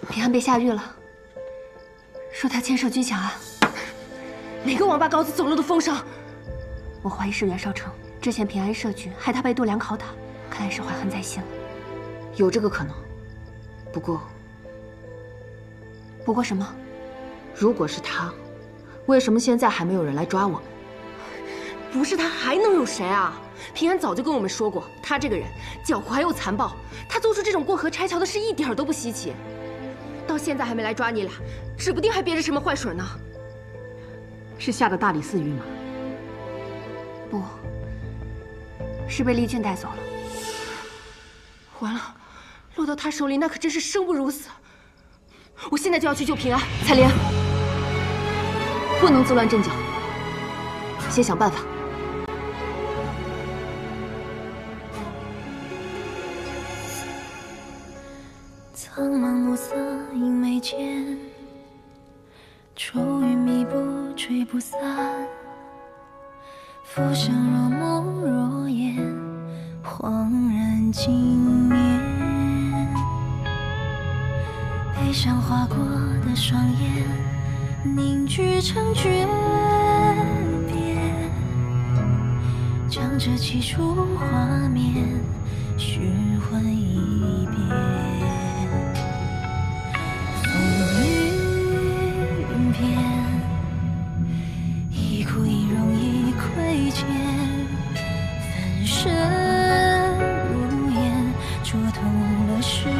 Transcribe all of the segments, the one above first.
平安被下狱了，说他牵涉军饷案。哪个王八羔子走漏的风声？我怀疑是袁绍成。之前平安设局，害他被度量拷打，看来是怀恨在心了。有这个可能，不过什么？如果是他，为什么现在还没有人来抓我们？不是他还能有谁啊？平安早就跟我们说过，他这个人狡猾又残暴，他做出这种过河拆桥的事一点都不稀奇。到现在还没来抓你俩，指不定还憋着什么坏水呢。是下的大理寺狱吗？不，是被丽俊带走了。完了，落到他手里那可真是生不如死。我现在就要去救平安。彩莲，不能自乱阵脚，先想办法。苍茫暮色映眉间，愁云密布吹不散，浮生若梦若魇，恍然惊眠。悲伤划过的双眼，凝聚成诀别，将这起初画面寻魂一遍。云边，一哭一荣一亏欠，粉身如烟，戳痛了誓言。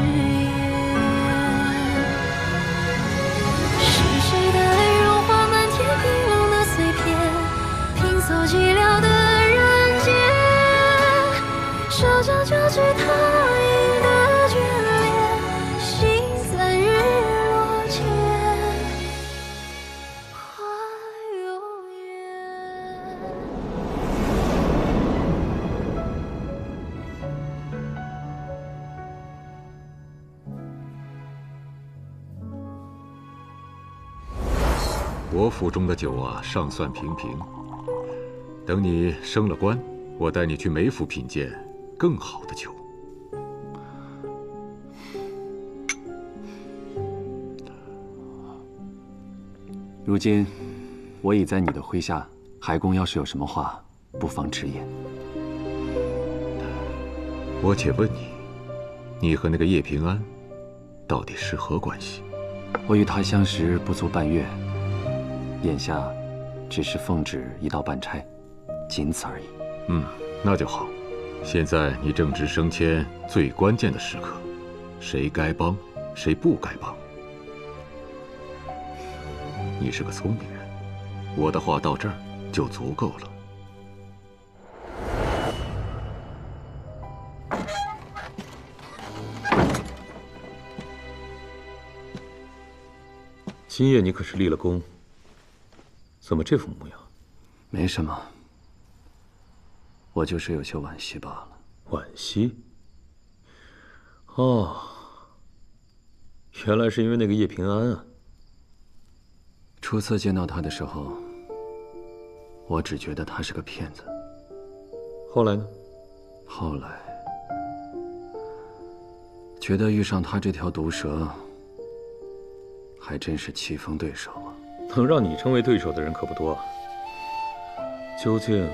是谁的泪融化漫天冰冷的碎片，拼凑寂寥的人间，手将交织他影的眷恋，心在日落前。我府中的酒啊，尚算平平。等你升了官，我带你去梅府品鉴更好的酒。如今我已在你的麾下，海公要是有什么话，不妨直言。我且问你，你和那个叶平安到底是何关系？我与他相识不足半月，眼下只是奉旨一道办差，仅此而已。那就好。现在你正值升迁最关键的时刻，谁该帮，谁不该帮。你是个聪明人，我的话到这儿就足够了。今夜你可是立了功，怎么这副模样？没什么，我就是有些惋惜罢了。惋惜？哦，原来是因为那个叶平安啊。初次见到他的时候，我只觉得他是个骗子。后来呢？后来觉得遇上他这条毒蛇，还真是棋逢对手啊！能让你成为对手的人可不多。究竟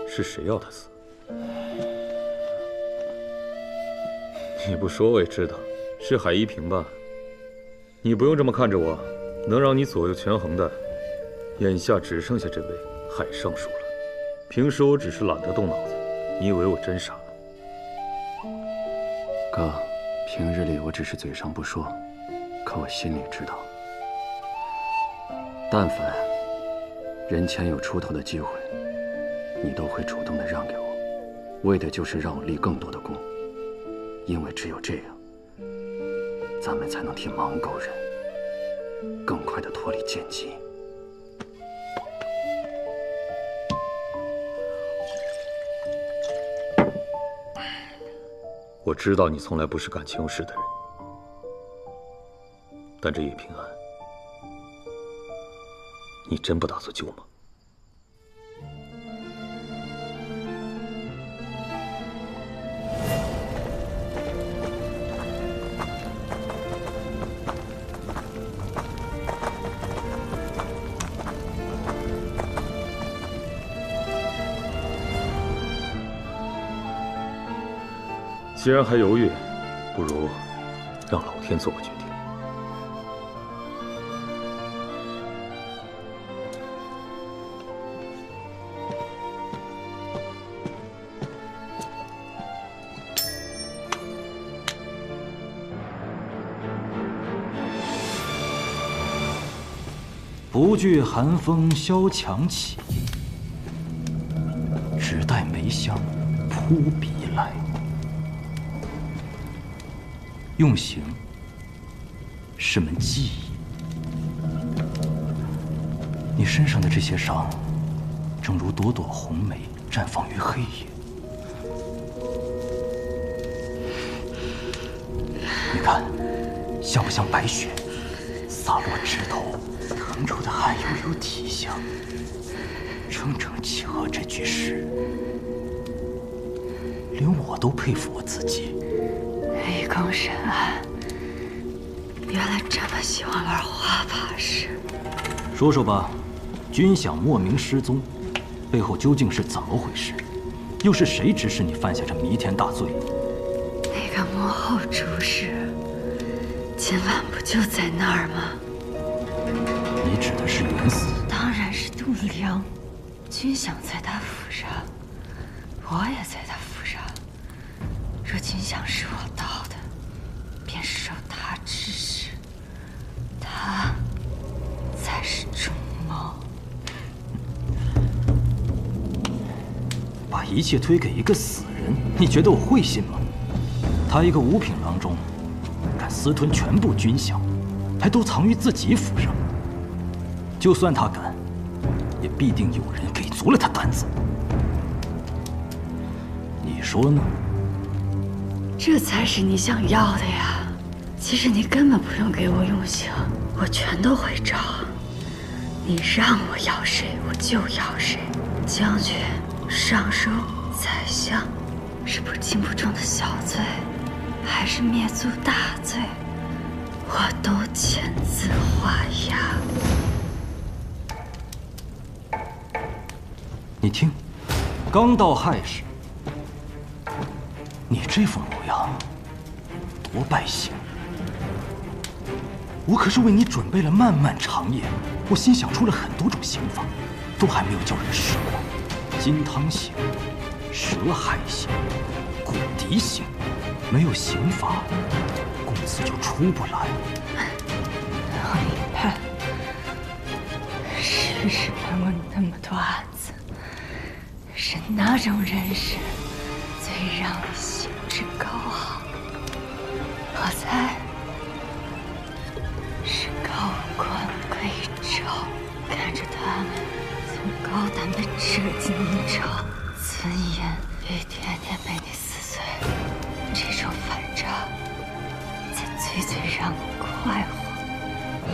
是谁要他死？你不说我也知道，是海一平吧？你不用这么看着我，能让你左右权衡的，眼下只剩下这位海尚书了。平时我只是懒得动脑子，你以为我真傻？哥，平日里我只是嘴上不说，可我心里知道，但凡人前有出头的机会，你都会主动的让给我，为的就是让我立更多的功，因为只有这样，咱们才能替盲狗人更快的脱离剑疾。我知道你从来不是感情用事的人，但这叶平安，你真不打算救吗？既然还犹豫，不如让老天做个决定。不惧寒风萧墙起，只待梅香扑鼻来。用刑是门技艺，你身上的这些伤，正如朵朵红梅绽放于黑夜。你看，像不像白雪洒落指头，腾出的汗又有体香，整整契合这句诗，连我都佩服我自己。立功深谙，原来这么喜欢玩花把式。说说吧，军饷莫名失踪，背后究竟是怎么回事？又是谁指使你犯下这弥天大罪？那个幕后主使，今晚不就在那儿吗？你指的是袁嗣？当然是度量。军饷在他府上，我也在他府上。若军饷是我盗的，便是受他指使，他才是主谋。把一切推给一个死人，你觉得我会信吗？他一个五品郎中，敢私吞全部军饷，还都藏于自己府上。就算他敢，也必定有人给足了他胆子。你说呢？这才是你想要的呀！其实你根本不用给我用刑，我全都会照。你让我要谁，我就要谁。将军、尚书、宰相，是不轻不重的小罪，还是灭族大罪，我都签字画押。你听，刚到亥时，你这副模样，多败兴。我可是为你准备了漫漫长夜，我心想出了很多种刑法，都还没有叫人试过。金汤刑、蛇海刑、骨笛刑，没有刑法，公子就出不来。你看，是不是办过那么多案子？是哪种人士最让你兴致高昂？我猜是高官贵胄，看着他们从高胆的折尽衣裳，尊严一天天被你撕碎，这种反差才最让你快活，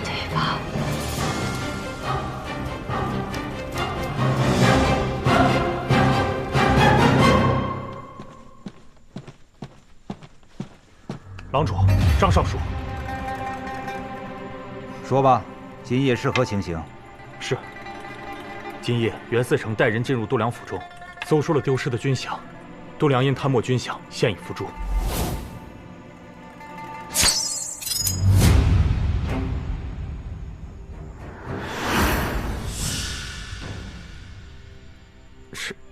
对吧？郎主，张尚书，说吧，今夜是何情形？是。今夜袁嗣成带人进入度量府中，搜出了丢失的军饷。度量因贪没军饷，现已伏诛。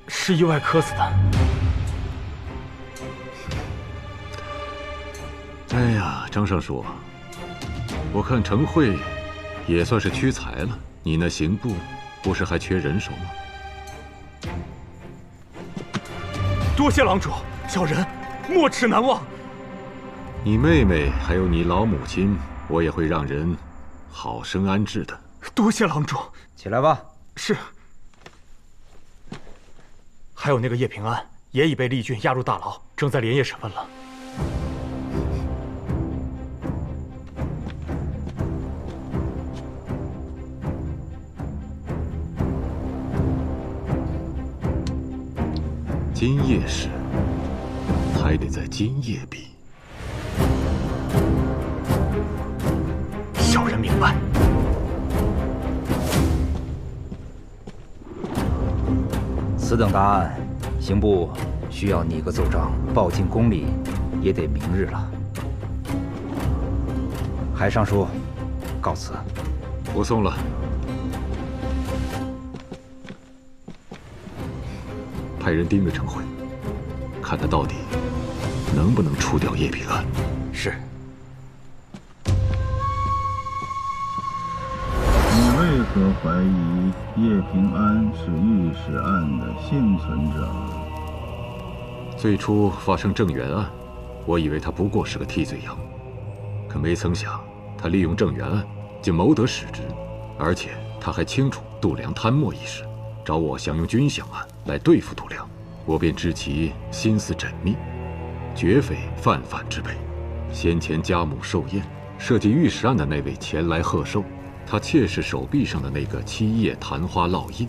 是意外磕死的。哎呀，张尚书，我看程慧也算是屈才了。你那刑部不是还缺人手吗？多谢郎主，小人没齿难忘。你妹妹还有你老母亲，我也会让人好生安置的。多谢郎主。起来吧。是。还有那个叶平安，也已被厉郡押入大牢，正在连夜审问了。今夜事还得在今夜比。小人明白。此等大案，刑部需要拟个奏章报进宫里，也得明日了。海尚书，告辞。不送了。派人盯着程慧，看他到底能不能除掉叶平安。是。你为何怀疑叶平安是御史案的幸存者？最初发生郑源案，我以为他不过是个替罪羊，可没曾想他利用郑源案竟谋得使职，而且他还清楚度量贪墨一事，找我想用军饷案来对付度量，我便知其心思缜密，绝非泛泛之辈。先前家母寿宴设计御史案的那位前来贺寿，他妾室手臂上的那个7叶昙花烙印，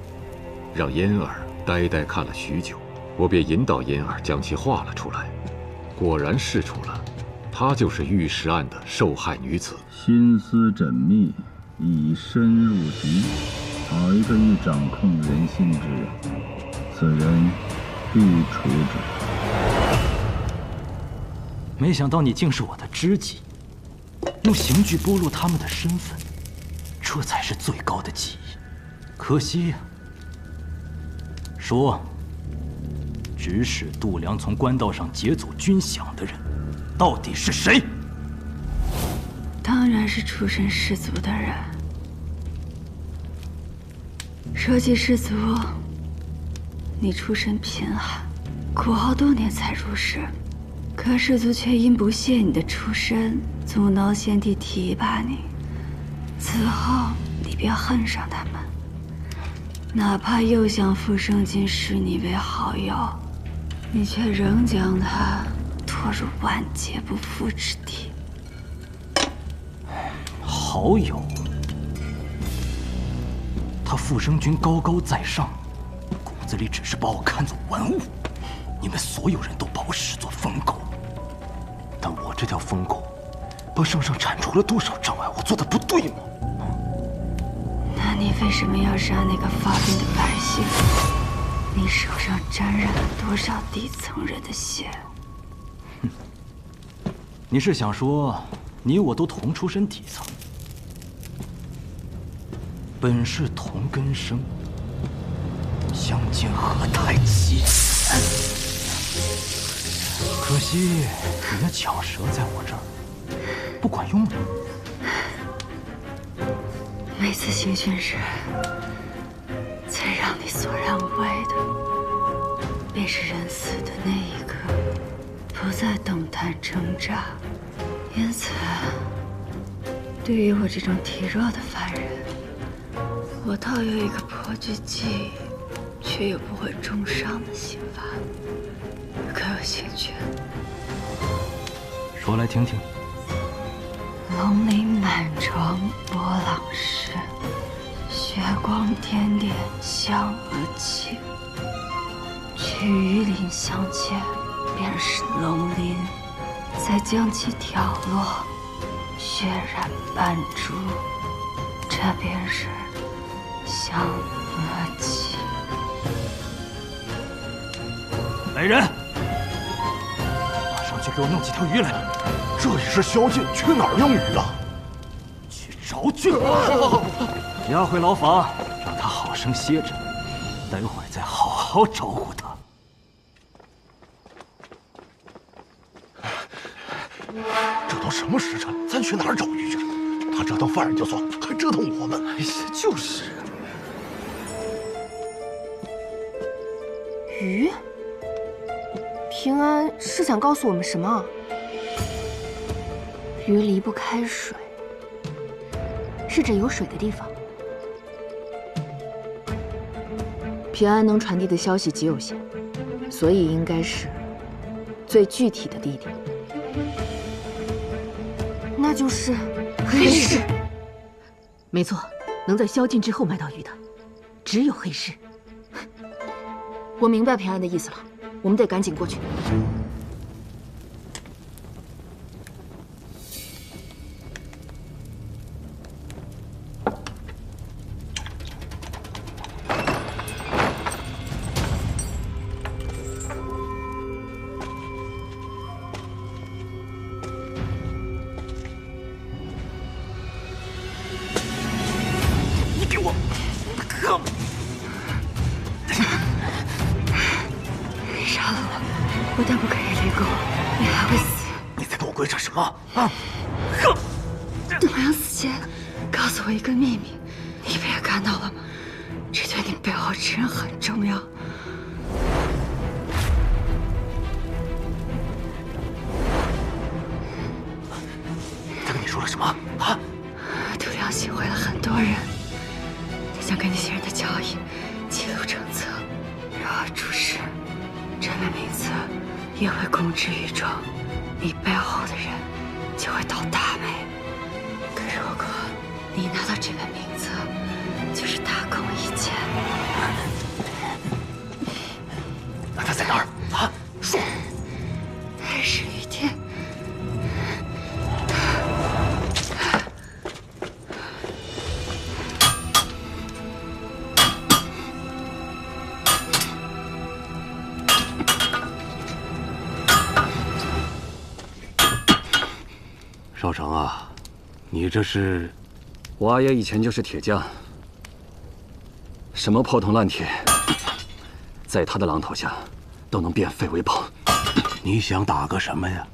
让嫣儿呆呆看了许久。我便引导嫣儿将其画了出来，果然试出了，她就是御史案的受害女子。心思缜密，已深入局。好一个欲掌控人心之人，此人必除之。没想到你竟是我的知己，用刑具剥落他们的身份，这才是最高的技艺。可惜呀。说，指使度量从官道上劫走军饷的人，到底是谁？当然是出身士族的人。说起士族，你出身贫寒，苦熬多年才入仕，可士族却因不屑你的出身，阻挠先帝提拔你。此后，你便恨上他们，哪怕又想复生金视你为好友，你却仍将他拖入万劫不复之地。好友？他复生军高高在上，骨子里只是把我看作玩物。你们所有人都把我视作疯狗，但我这条疯狗，帮圣上铲除了多少障碍？我做的不对吗？那你为什么要杀那个发病的百姓？你手上沾染了多少底层人的血？你是想说，你我都同出身底层，本是同根生，相煎何太急？可惜你的巧舌在我这儿不管用了。每次行训时，最让你索然无味的，便是人死的那一刻，不再动弹挣扎。因此，对于我这种体弱的凡人，我倒有一个颇具技艺却又不会重伤的刑法，可有兴趣？说来听听。龙鳞满床波浪湿，血光点点香而起。去鱼鳞相见，便是龙鳞；再将其挑落，血染斑珠，这便是香而起。来人，马上去给我弄几条鱼来。这里是宵禁，去哪儿弄鱼啊？去找去！押回牢房，让他好生歇着，待会儿再好好招呼他。这都什么时辰，咱去哪儿找鱼去？他折腾犯人就算了，还折腾我们。哎呀，就是。鱼？平安是想告诉我们什么？鱼离不开水，是指有水的地方。平安能传递的消息极有限，所以应该是最具体的地点。那就是黑市。没错，能在宵禁之后买到鱼的，只有黑市。我明白平安的意思了，我们得赶紧过去。你给我，可！杀了我，不但不可以立功，你还会死。你在跟我鬼扯什么啊？哼！董阳死前告诉我一个秘密，你不也看到了吗？这对你背后之人很重要。他跟你说了什么啊？杜良行贿了很多人，他将跟那些人的交易记录成册，然后出示。这本名册也会公之于众，你背后的人就会倒大霉。可如果你拿到这本名册，就是大功一件。那他在哪儿啊？说。黑市鱼店。少成啊，你这是……我阿爷以前就是铁匠，什么破铜烂铁，在他的榔头下都能变废为宝。你想打个什么呀？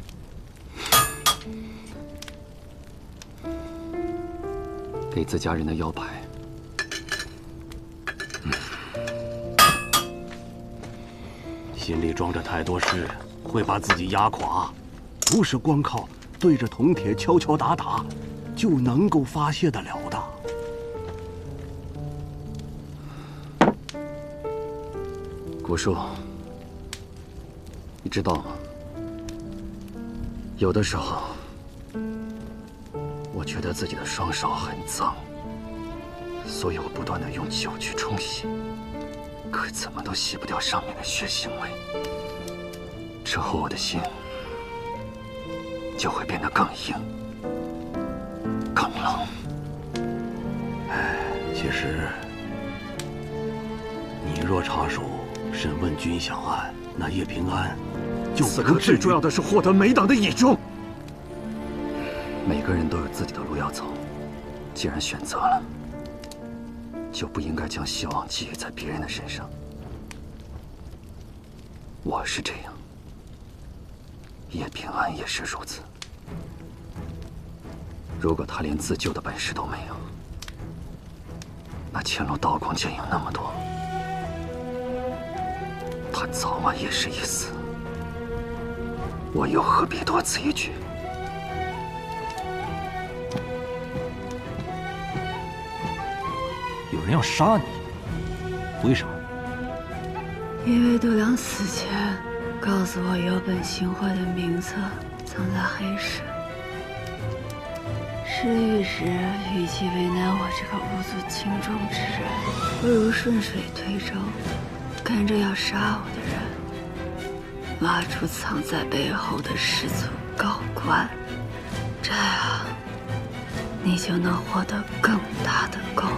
给自家人的腰牌。心里装着太多事，会把自己压垮，不是光靠对着铜铁敲敲打打就能够发泄得了的。古树，你知道吗？有的时候，我觉得自己的双手很脏，所以我不断地用酒去冲洗，可怎么都洗不掉上面的血腥味。之后我的心就会变得更硬。更冷。其实，你若插手审问军饷案，那叶平安就此刻最重要的是获得美党的倚重。每个人都有自己的路要走，既然选择了，就不应该将希望寄予在别人的身上。我是这样，叶平安也是如此。如果他连自救的本事都没有，那前路刀光剑影那么多，他早晚也是一死。我又何必多此一举？有人要杀你，为什么？因为度娘死前告诉我有本行贿的名册藏在黑市。失忆时，与其为难我这个无足轻重之人，不如顺水推舟，跟着要杀我的人，挖出藏在背后的氏族高官，这样你就能获得更大的功劳。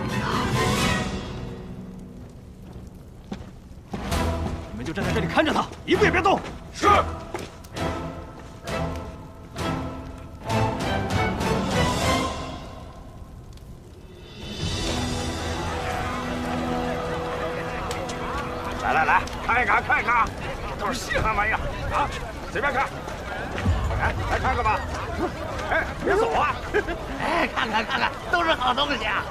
你们就站在这里看着他，一步也别动。是。来，看一看，都是稀罕玩意儿啊！随便看，来看看吧。哎，别走啊！哎，看看，都是好东西啊！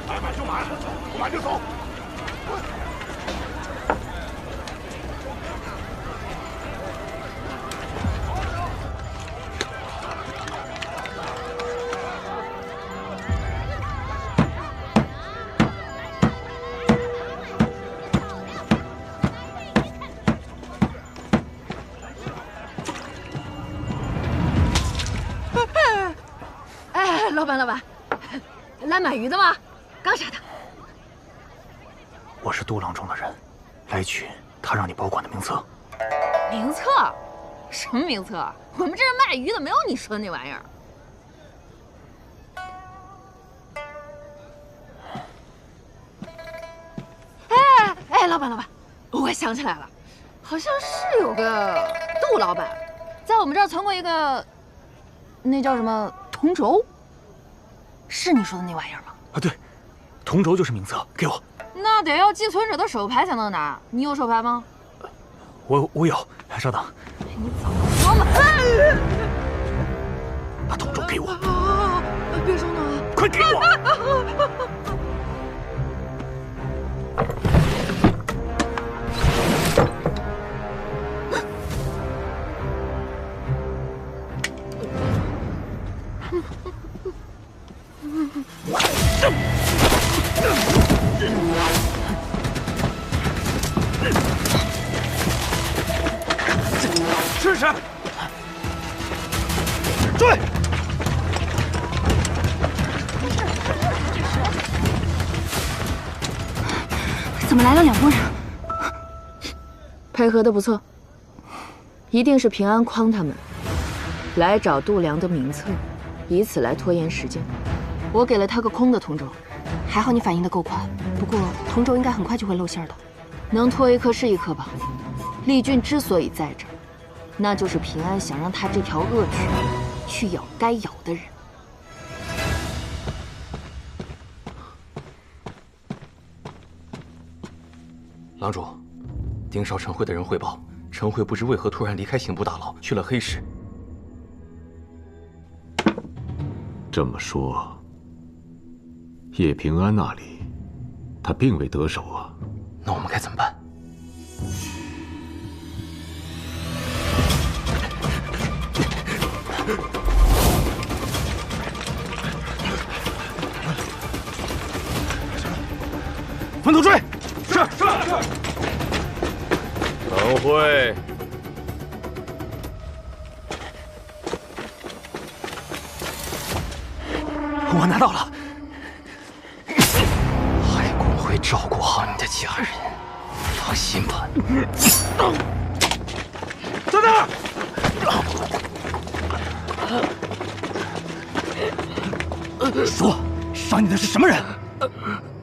买就买，不买就走。老板，来买鱼的吗？刚杀的。我是杜郎中的人，来取他让你保管的名册。名册？什么名册？我们这是卖鱼的，没有你说的那玩意儿。哎，老板，我想起来了，好像是有个杜老板，在我们这儿存过一个，那叫什么铜轴。是你说的那玩意儿吗？啊，对，铜轴就是名册，给我。那得要寄存者的手牌才能拿，你有手牌吗？我有，稍等。你早说嘛！把铜轴给我。别说呢，快给我！试试，追！怎么来了2拨人？配合的不错，一定是平安诓他们来找度娘的名册，以此来拖延时间。我给了他个空的铜轴，还好你反应的够快。不过铜轴应该很快就会露馅的，能拖一颗是一颗吧。丽君之所以在这儿，那就是平安想让他这条恶犬去咬该咬的人。郎主，盯梢陈慧的人汇报，陈慧不知为何突然离开刑部大牢，去了黑市。这么说，叶平安那里，他并未得手啊。那我们该怎么办？分头追！是。陈慧，我拿到了。海公会照顾好你的家人，放心吧。的！说，杀你的是什么人？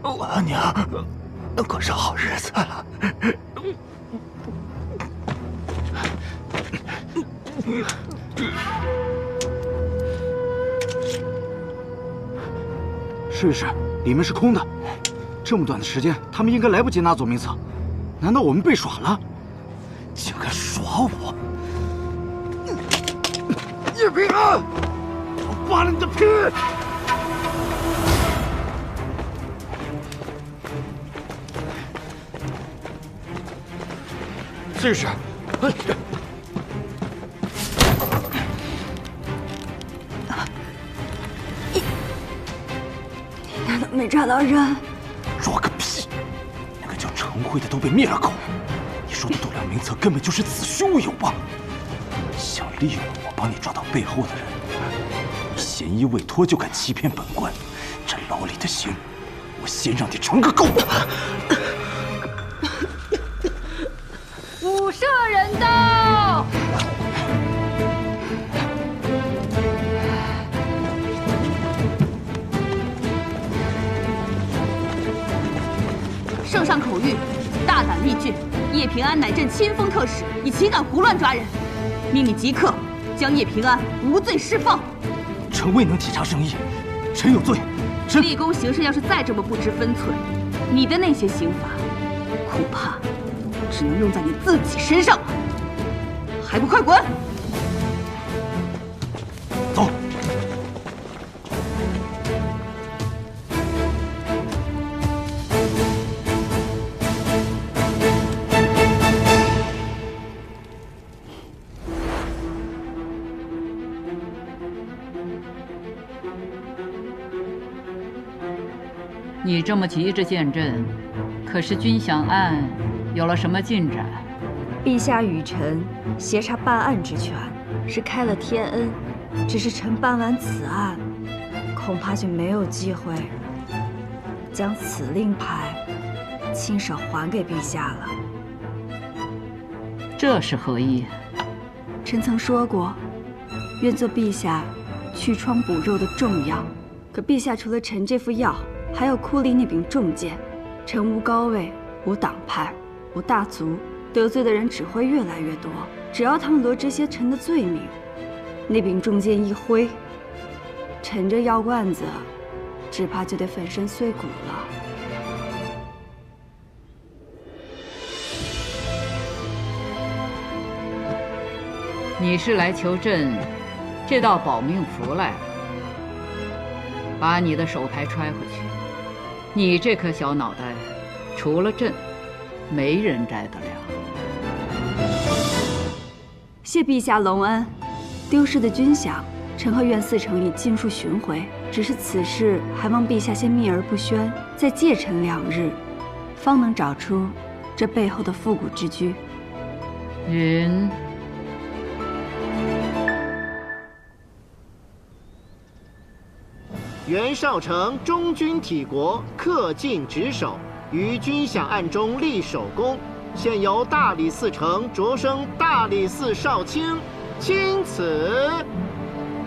我娘能过上好日子了。试一试，里面是空的。这么短的时间，他们应该来不及拿走名册。难道我们被耍了？竟敢耍我！叶平安，我扒了你的皮！试试。难道没抓到人？抓个屁！那个叫程慧的都被灭了口，你说的度量名册根本就是子虚乌有吧？想利用我帮你抓到背后的人，你嫌疑未脱就敢欺骗本官，这牢里的刑，我先让你尝个够！捕射人刀！圣上口谕，大胆力拒，叶平安乃朕亲封特使，你岂敢胡乱抓人？命你即刻将叶平安无罪释放。臣未能体察圣意，臣有罪。臣立功行事要是再这么不知分寸，你的那些刑罚，恐怕只能用在你自己身上了。还不快滚！走。你这么急着见朕，可是军饷案有了什么进展？陛下与臣协查办案之权，是开了天恩。只是臣办完此案，恐怕就没有机会将此令牌亲手还给陛下了。这是何意？臣曾说过，愿做陛下祛疮补肉的重药。可陛下除了臣这副药，还有库里那柄重剑。臣无高位，无党派，无大族，得罪的人只会越来越多。只要他们罗织些臣的罪名，那柄重剑一挥，臣这药罐子只怕就得粉身碎骨了。你是来求朕这道保命符来了？把你的手牌揣回去。你这颗小脑袋，除了朕，没人摘得了。谢陛下隆恩。丢失的军饷，臣和苑四成已尽数寻回。只是此事还望陛下先秘而不宣，再借臣2日，方能找出这背后的复古之居。云。袁绍成忠君体国，恪尽职守，于军饷案中立首功。现由大理寺丞擢升大理寺少卿，钦此。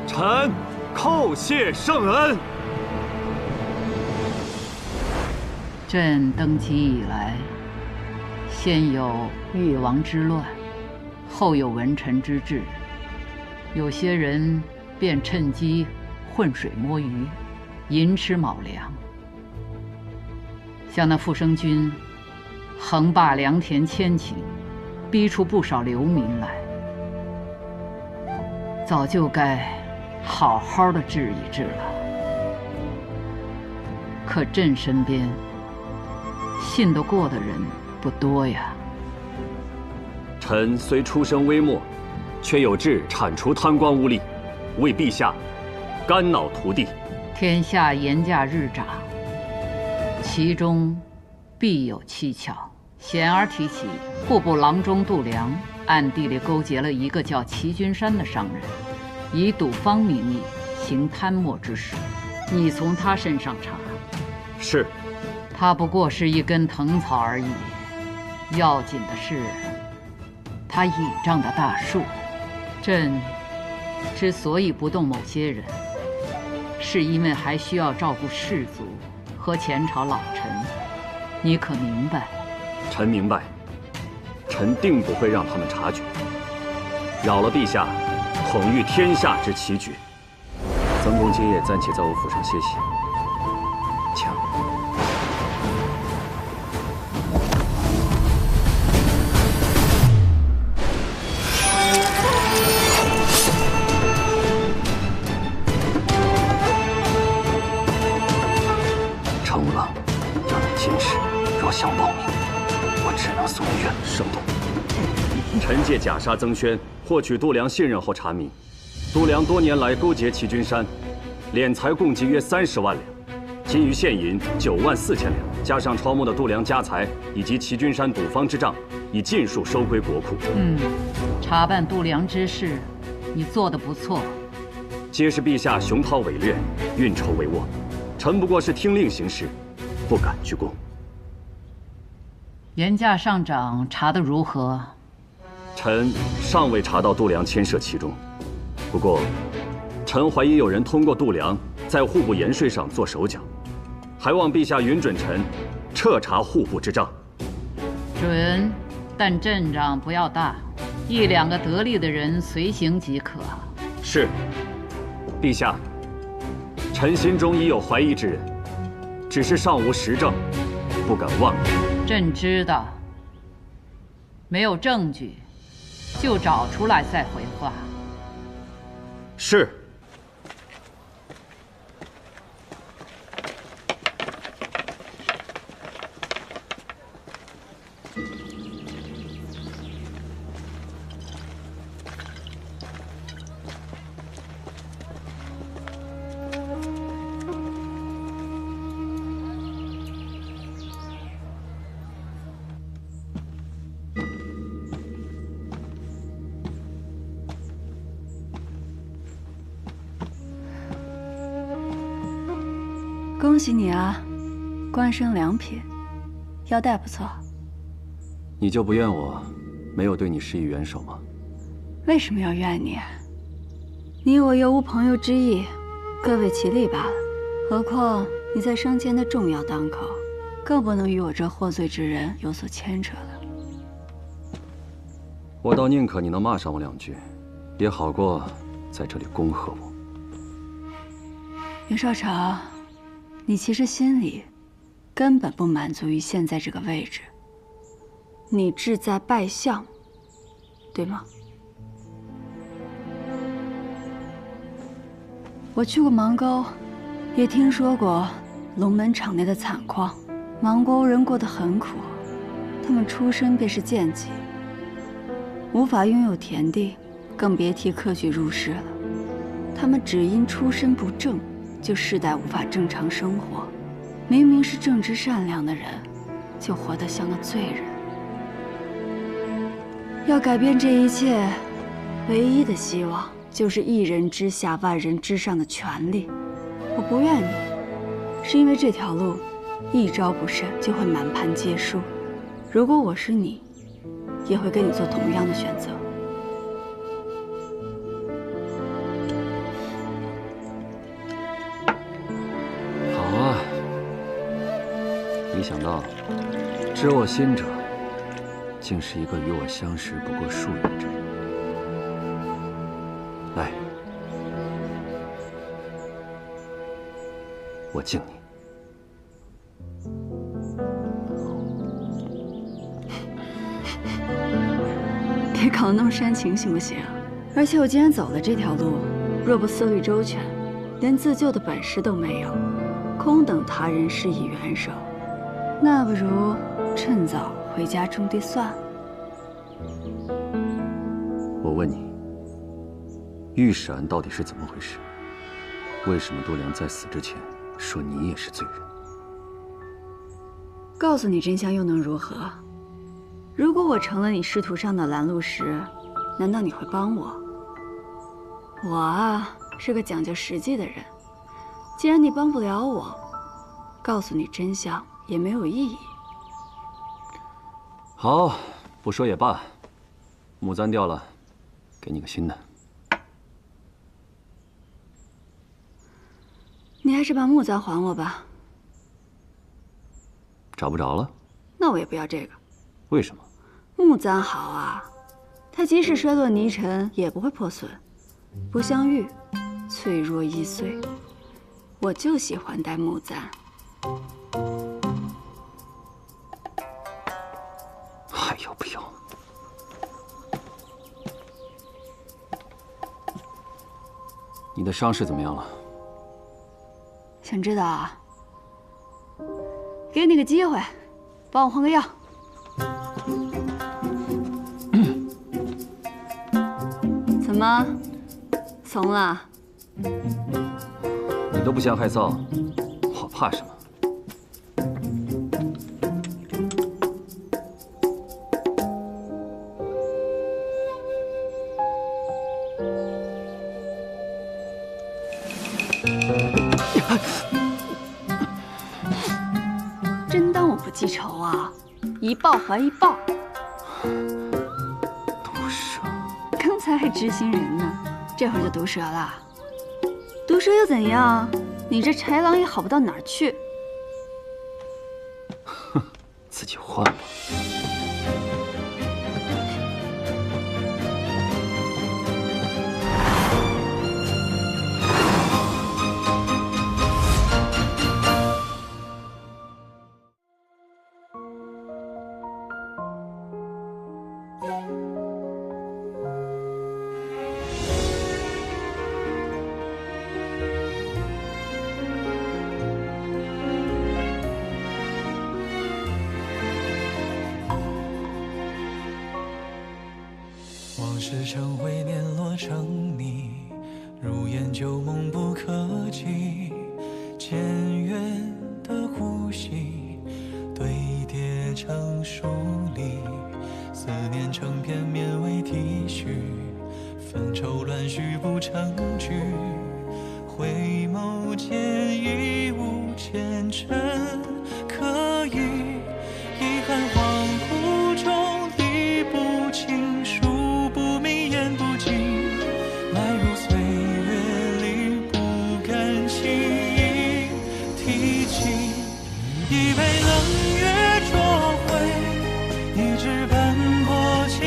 臣叩谢圣恩。朕登基以来，先有越王之乱，后有文臣之治，有些人便趁机浑水摸鱼，寅吃卯粮。像那傅生军，横霸良田千顷，逼出不少流民来，早就该好好的治一治了。可朕身边信得过的人不多呀。臣虽出身微末，却有志铲除贪官污吏，为陛下肝脑涂地。天下言价日涨，其中必有蹊跷。显而提起，户部郎中度量暗地里勾结了一个叫齐君山的商人，以赌方名义行贪墨之事。你从他身上查。是。他不过是一根藤草而已，要紧的是他倚仗的大树。朕之所以不动某些人，是因为还需要照顾士族和前朝老臣。你可明白？臣明白。臣定不会让他们察觉，扰了陛下统御天下之奇举。曾公今夜暂且在我府上歇息。请。成无浪，要你今日若想报名，我只能送你远生动。臣借假杀曾轩，获取度量信任后查明，度量多年来勾结齐君山，敛财共计约30万两，其余现银9万4千两，加上抄没的度量家财以及齐君山赌坊之账，已尽数收归国库。查办度量之事，你做得不错。皆是陛下雄韬伟略，运筹帷幄，臣不过是听令行事，不敢居功。严驾上长查得如何？臣尚未查到度量牵涉其中，不过，臣怀疑有人通过度量在户部盐税上做手脚，还望陛下允准臣彻查户部之账。准，但阵仗不要大，1、2个得力的人随行即可。是，陛下，臣心中已有怀疑之人，只是尚无实证，不敢妄言。朕知道，没有证据，就找出来再回话。是。恭喜你啊，官升2品，腰带不错。你就不怨我没有对你施以援手吗？为什么要怨你？你我又无朋友之意，各为其利罢了。何况你在升迁的重要当口，更不能与我这获罪之人有所牵扯了。我倒宁可你能骂上我2句，也好过在这里恭贺我。袁绍成，你其实心里根本不满足于现在这个位置，你志在拜相，对吗？我去过芒沟，也听说过龙门场内的惨况。芒沟人过得很苦，他们出身便是贱籍，无法拥有田地，更别提科举入仕了。他们只因出身不正，就世代无法正常生活。明明是正直善良的人，就活得像个罪人。要改变这一切，唯一的希望就是一人之下，万人之上的权利。我不怨你，是因为这条路一招不慎就会满盘皆输。如果我是你，也会跟你做同样的选择。好啊，没想到知我心者，竟是一个与我相识不过数月之人。来，我敬你。别搞得那么煽情行不行？而且我既然走了这条路，若不思虑周全，连自救的本事都没有，空等他人施以援手，那不如趁早回家种地算了。我问你，御史案到底是怎么回事？为什么度量在死之前说你也是罪人？告诉你真相又能如何？如果我成了你仕途上的拦路石，难道你会帮我？我啊，是个讲究实际的人。既然你帮不了我，告诉你真相也没有意义。好，不说也罢。木簪掉了，给你个新的。你还是把木簪还我吧。找不着了？那我也不要这个。为什么？木簪好啊，它即使摔落泥尘也不会破损，不像玉，脆弱易碎。我就喜欢戴木簪。还要不要？你的伤势怎么样了？想知道啊？给你个机会，帮我换个药。怎么，怂了？你都不嫌害臊，我怕什么？真当我不记仇啊？一报还一报。毒蛇，刚才还知心人呢，这会儿就毒蛇了。毒蛇又怎样？你这豺狼也好不到哪儿去。哼，自己换吧。往事成灰，碾落成泥，如烟旧梦不可及。渐远的呼吸，堆叠成疏离，思念成片绵为体恤，纷愁乱絮不成句。回眸间已无前尘可语，遗憾恍惚中理不清，数不明言不尽，埋入岁月里不敢轻易提起。一杯冷月灼灰，一纸斑驳清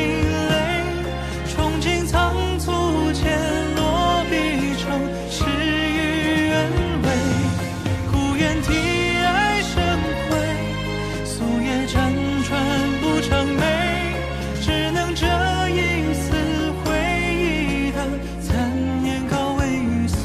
泪，憧憬仓促间落笔成诗与愿违。孤雁啼爱生辉，素叶辗转不成美，只能这一丝回忆的残念高为玉碎。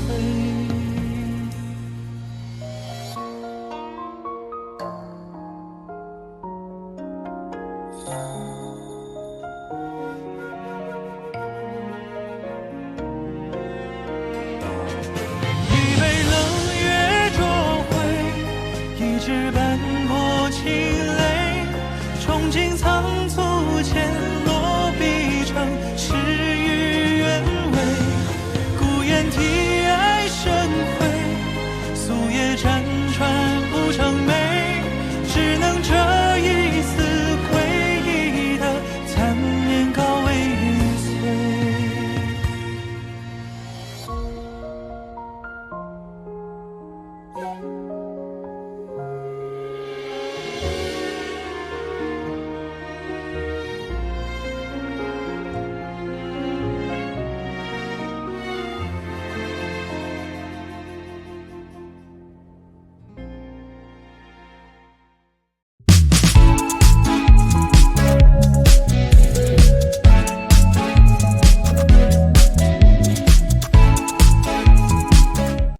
一杯冷月灼灰，一纸斑